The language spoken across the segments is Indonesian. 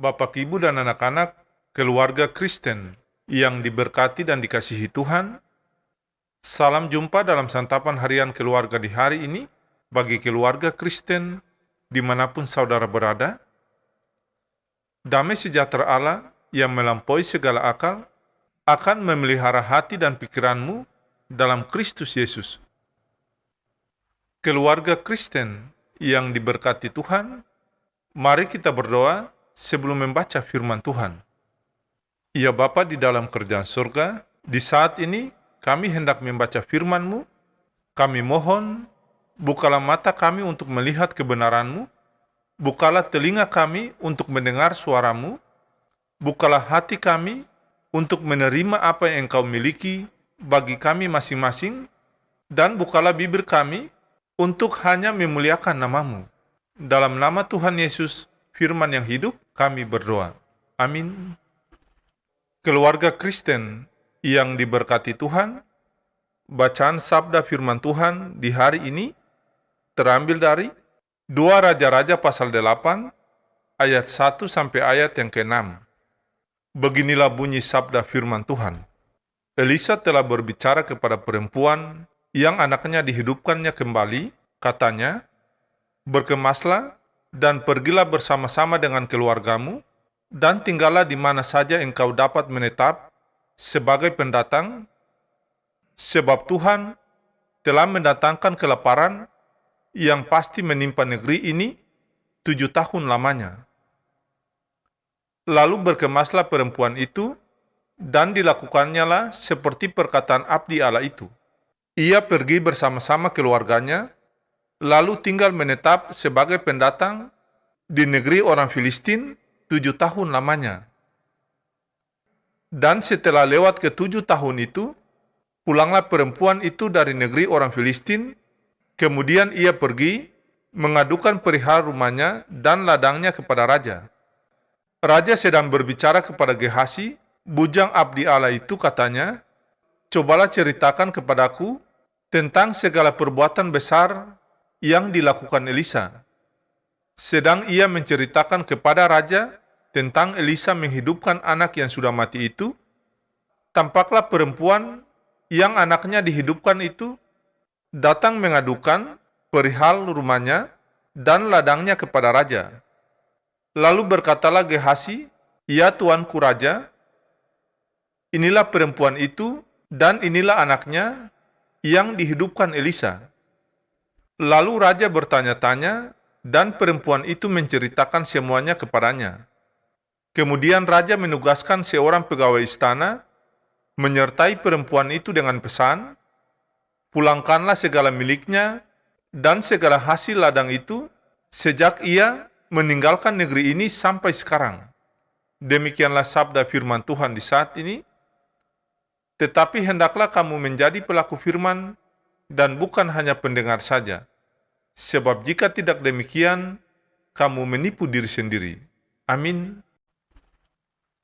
Bapak, Ibu, dan anak-anak keluarga Kristen yang diberkati dan dikasihi Tuhan, salam jumpa dalam santapan harian keluarga di hari ini bagi keluarga Kristen dimanapun saudara berada. Damai sejahtera Allah yang melampaui segala akal akan memelihara hati dan pikiranmu dalam Kristus Yesus. Keluarga Kristen yang diberkati Tuhan, mari kita berdoa sebelum membaca firman Tuhan. Ya Bapa di dalam kerajaan surga, di saat ini kami hendak membaca firman-Mu. Kami mohon, bukalah mata kami untuk melihat kebenaran-Mu, bukalah telinga kami untuk mendengar suara-Mu, bukalah hati kami untuk menerima apa yang Engkau miliki bagi kami masing-masing, dan bukalah bibir kami untuk hanya memuliakan nama-Mu. Dalam nama Tuhan Yesus, firman yang hidup, kami berdoa. Amin. Keluarga Kristen yang diberkati Tuhan, bacaan sabda firman Tuhan di hari ini terambil dari 2 Raja-Raja pasal 8 ayat 1 sampai ayat yang ke-6. Beginilah bunyi sabda firman Tuhan. Elisa telah berbicara kepada perempuan yang anaknya dihidupkannya kembali, katanya, "Berkemaslah dan pergilah bersama-sama dengan keluargamu, dan tinggallah di mana saja engkau dapat menetap sebagai pendatang, sebab Tuhan telah mendatangkan kelaparan yang pasti menimpa negeri ini 7 tahun lamanya." Lalu berkemaslah perempuan itu, dan dilakukannya lah seperti perkataan abdi Allah itu. Ia pergi bersama-sama keluarganya, lalu tinggal menetap sebagai pendatang di negeri orang Filistin 7 tahun lamanya. Dan setelah lewat ke-7 tahun itu, pulanglah perempuan itu dari negeri orang Filistin, kemudian ia pergi mengadukan perihal rumahnya dan ladangnya kepada raja. Raja sedang berbicara kepada Gehasi, bujang abdi Allah itu, katanya, "Cobalah ceritakan kepadaku tentang segala perbuatan besar yang dilakukan Elisa." Sedang ia menceritakan kepada raja tentang Elisa menghidupkan anak yang sudah mati itu, tampaklah perempuan yang anaknya dihidupkan itu datang mengadukan perihal rumahnya dan ladangnya kepada raja. Lalu berkatalah Gehasi, "Ya tuanku raja, inilah perempuan itu dan inilah anaknya yang dihidupkan Elisa." Lalu raja bertanya-tanya, dan perempuan itu menceritakan semuanya kepadanya. Kemudian raja menugaskan seorang pegawai istana menyertai perempuan itu dengan pesan, "Pulangkanlah segala miliknya dan segala hasil ladang itu sejak ia meninggalkan negeri ini sampai sekarang." Demikianlah sabda firman Tuhan di saat ini. Tetapi hendaklah kamu menjadi pelaku firman dan bukan hanya pendengar saja. Sebab jika tidak demikian, kamu menipu diri sendiri. Amin.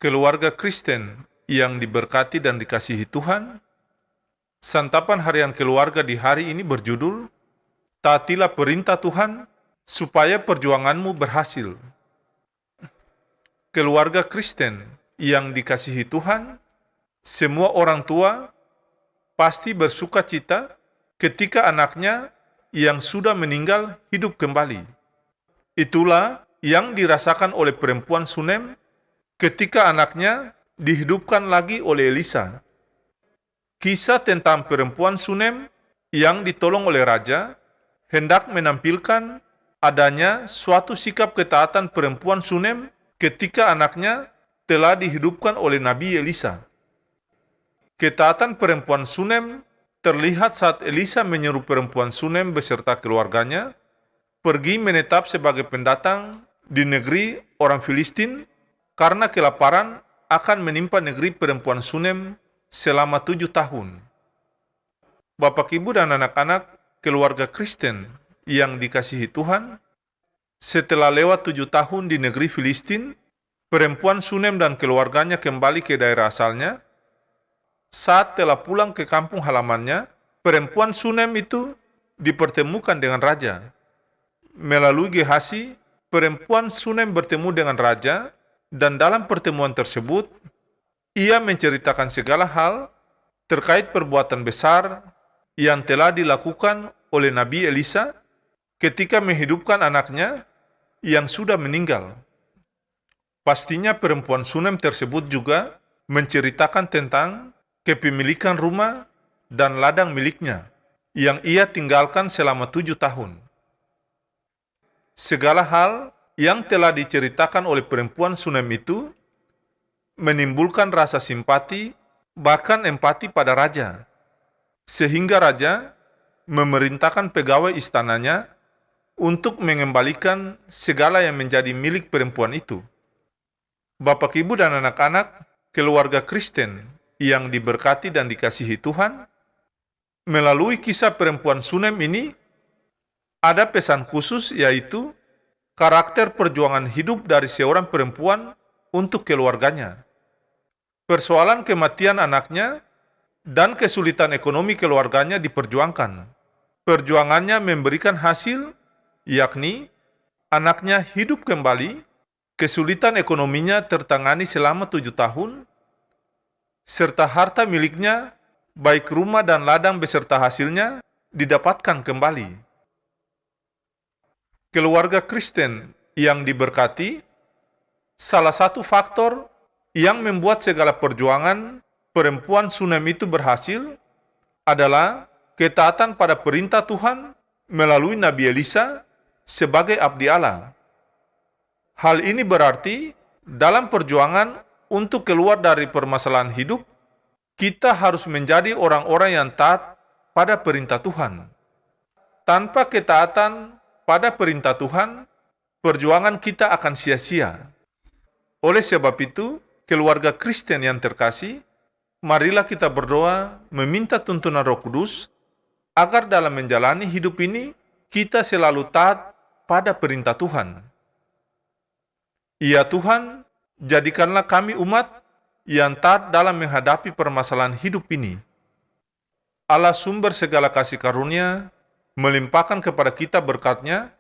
Keluarga Kristen yang diberkati dan dikasihi Tuhan, santapan harian keluarga di hari ini berjudul, "Taatilah perintah Tuhan supaya perjuanganmu berhasil." Keluarga Kristen yang dikasihi Tuhan, semua orang tua pasti bersuka cita ketika anaknya yang sudah meninggal hidup kembali. Itulah yang dirasakan oleh perempuan Sunem ketika anaknya dihidupkan lagi oleh Elisa. Kisah tentang perempuan Sunem yang ditolong oleh raja hendak menampilkan adanya suatu sikap ketaatan perempuan Sunem ketika anaknya telah dihidupkan oleh Nabi Elisa. Ketaatan perempuan Sunem terlihat saat Elisa menyuruh perempuan Sunem beserta keluarganya pergi menetap sebagai pendatang di negeri orang Filistin karena kelaparan akan menimpa negeri perempuan Sunem selama 7 tahun. Bapak, Ibu, dan anak-anak keluarga Kristen yang dikasihi Tuhan, setelah lewat 7 tahun di negeri Filistin, perempuan Sunem dan keluarganya kembali ke daerah asalnya. Saat telah pulang ke kampung halamannya, perempuan Sunem itu dipertemukan dengan raja. Melalui Gehasi, perempuan Sunem bertemu dengan raja Dan dalam pertemuan tersebut, ia menceritakan segala hal terkait perbuatan besar yang telah dilakukan oleh Nabi Elisa ketika menghidupkan anaknya yang sudah meninggal. Pastinya perempuan Sunem tersebut juga menceritakan tentang kepemilikan rumah dan ladang miliknya yang ia tinggalkan selama 7 tahun. Segala hal yang telah diceritakan oleh perempuan Sunem itu menimbulkan rasa simpati, bahkan empati pada raja, sehingga raja memerintahkan pegawai istananya untuk mengembalikan segala yang menjadi milik perempuan itu. Bapak, Ibu, dan anak-anak keluarga Kristen yang diberkati dan dikasihi Tuhan, melalui kisah perempuan Sunem ini, ada pesan khusus, yaitu karakter perjuangan hidup dari seorang perempuan untuk keluarganya. Persoalan kematian anaknya dan kesulitan ekonomi keluarganya diperjuangkan. Perjuangannya memberikan hasil, yakni anaknya hidup kembali, kesulitan ekonominya tertangani selama 7 tahun, serta harta miliknya, baik rumah dan ladang beserta hasilnya, didapatkan kembali. Keluarga Kristen yang diberkati, salah satu faktor yang membuat segala perjuangan perempuan Sunem itu berhasil adalah ketaatan pada perintah Tuhan melalui Nabi Elisa sebagai abdi Allah. Hal ini berarti dalam perjuangan untuk keluar dari permasalahan hidup, kita harus menjadi orang-orang yang taat pada perintah Tuhan. Tanpa ketaatan pada perintah Tuhan, perjuangan kita akan sia-sia. Oleh sebab itu, keluarga Kristen yang terkasih, marilah kita berdoa meminta tuntunan Roh Kudus agar dalam menjalani hidup ini kita selalu taat pada perintah Tuhan. Ya Tuhan, jadikanlah kami umat yang taat dalam menghadapi permasalahan hidup ini. Allah sumber segala kasih karunia, melimpahkan kepada kita berkat-Nya,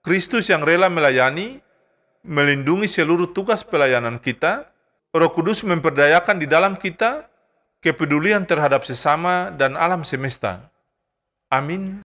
Kristus yang rela melayani, melindungi seluruh tugas pelayanan kita, Roh Kudus memperdayakan di dalam kita kepedulian terhadap sesama dan alam semesta. Amin.